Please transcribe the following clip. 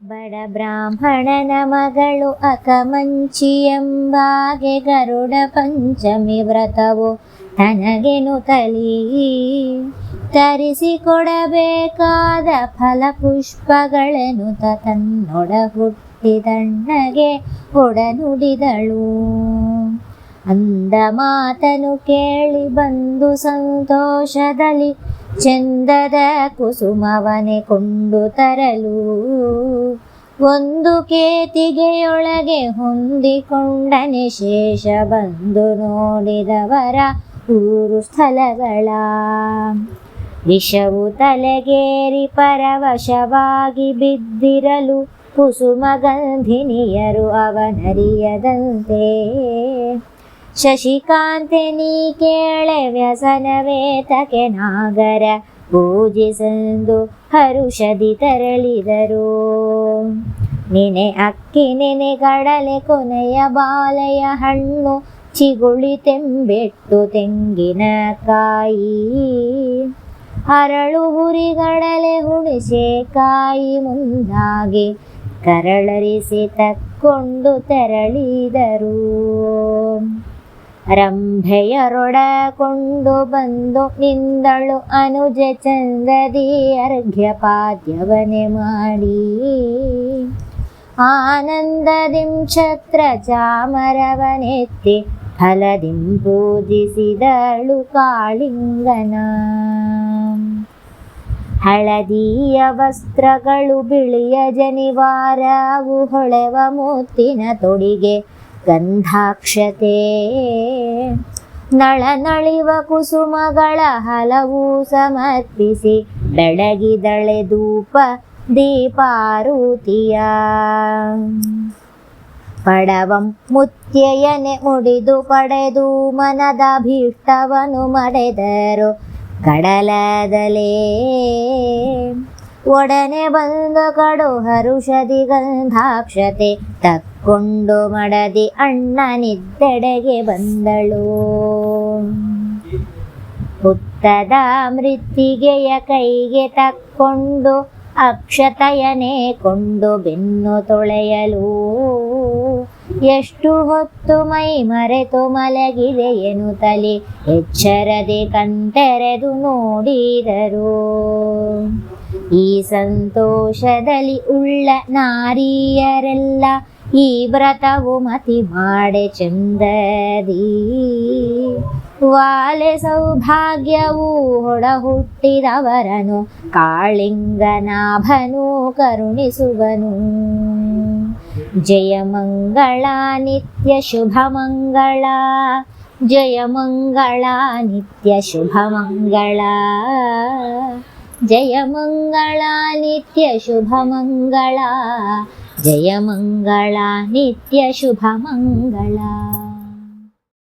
ಬಡ ಬ್ರಾಹ್ಮಣನ ಮಗಳು ಅಕಮಂಚಿ ಎಂಬಾಗೆ ಗರುಡ ಪಂಚಮಿ ವ್ರತವು ತನಗೆನು ತಲಿ ತರಿಸಿಕೊಡಬೇಕಾದ ಫಲಪುಷ್ಪಗಳೆನುತ ತನ್ನೊಡ ಹುಟ್ಟಿದಣ್ಣಗೆ ಒಡನುಡಿದಳು. ಅಂದ ಮಾತನು ಕೇಳಿ ಬಂದು ಸಂತೋಷದಲ್ಲಿ ಚಂದದ ಕುಸುಮವನೆ ಕೊಂಡು ತರಲು ಒಂದು ಕೇತಿಗೆಯೊಳಗೆ ಹೊಂದಿಕೊಂಡನೆ ಶೇಷ ಬಂದು ನೋಡಿದವರ ಊರು ಸ್ಥಳಗಳ ವಿಷವು ತಲೆಗೇರಿ ಪರವಶವಾಗಿ ಬಿದ್ದಿರಲು ಕುಸುಮಗಂಧಿನಿಯರು ಅವನರಿಯದಂತೆ ಶಶಿಕಾಂತೆ ನೀ ಕೇಳೆ ವ್ಯಸನವೇತಕೆ ನಾಗರ ಪೂಜಿಸಂದು ಹರುಷದಿ ತೆರಳಿದರು. ನೆನೆ ಅಕ್ಕಿ ನೆನೆ ಕಡಲೆ ಕೊನೆಯ ಬಾಲೆಯ ಹಣ್ಣು ಚಿಗುಳಿ ತೆಂಬೆಟ್ಟು ತೆಂಗಿನಕಾಯಿ ಅರಳು ಹುರಿಗಡಲೆ ಹುಣಿಸೆ ಕಾಯಿ ಮುಂದಾಗಿ ಕರಳರಿಸಿ ತಕ್ಕೊಂಡು ತೆರಳಿದರು. ರಂಭೆಯರೊಡಕೊಂಡು ಬಂದು ನಿಂದಳು ಅನುಜ ಚಂದದಿ ಅರ್ಘ್ಯಪಾದ್ಯವನೆ ಮಾಡಿ ಆನಂದದಿಂ ಛತ್ರ ಚಾಮರವನೆತ್ತಿ ಫಲದಿಂ ಪೂಜಿಸಿದಳು ಕಾಳಿಂಗನ. ಹಳದಿಯ ವಸ್ತ್ರಗಳು ಬಿಳಿಯ ಜನಿವಾರವು ಹೊಳೆವ ಮುತ್ತಿನ ತೊಡಿಗೆ ಗಂಧಾಕ್ಷತೆ ನಳನಳಿವ ಕುಸುಮಗಳ ಹಲವು ಸಮರ್ಪಿಸಿ ಬೆಳಗಿದಳೆ ಧೂಪ ದೀಪಾರುತಿಯ. ಪಡವಂ ಮುತ್ಯಯನೆ ಮುಡಿದು ಪಡೆದು ಮನದ ಭೀಷ್ಟವನು ಮಡೆದರು ಕಡಲದಲೇ ಒಡನೆ ಬಂದ ಕಡು ಹರುಷದಿ ಗಂಧಾಕ್ಷತೆ ತಕ್ಕೊಂಡು ಮಡದಿ ಅಣ್ಣನಿದ್ದೆಡೆಗೆ ಬಂದಳು. ಹುತ್ತದ ಮೃತ್ತಿಗೆಯ ಕೈಗೆ ತಕ್ಕೊಂಡು ಅಕ್ಷತಯನೆ ಕೊಂಡು ಬೆನ್ನು ತೊಳೆಯಲು ಎಷ್ಟು ಹೊತ್ತು ಮೈ ಮರೆತು ಮಲಗಿದೆ ಎನ್ನುತ್ತಲೇ ಎಚ್ಚರದೆ ಕಣ್ತೆರೆದು ನೋಡಿದರು. ಈ ಸಂತೋಷದಲ್ಲಿ ಉಳ್ಳ ನಾರಿಯರೆಲ್ಲ ಈ ವ್ರತವು ಮತಿ ಮಾಡೆ ಚಂದದಿ ವಾಲೆ ಸೌಭಾಗ್ಯವು ಹೊಡ ಹುಟ್ಟಿದವರನು ಕಾಳಿಂಗನಾಭನು ಕರುಣಿಸುವನು. ಜಯ ಮಂಗಳ ನಿತ್ಯ ಶುಭ ಮಂಗಳ ಜಯ ಮಂಗಳ ನಿತ್ಯ ಶುಭ ಮಂಗಳ ಜಯ ಮಂಗಳ ನಿತ್ಯ ಶುಭ ಮಂಗಳ ಜಯ ಮಂಗಳ ನಿತ್ಯ ಶುಭ ಮಂಗಳ.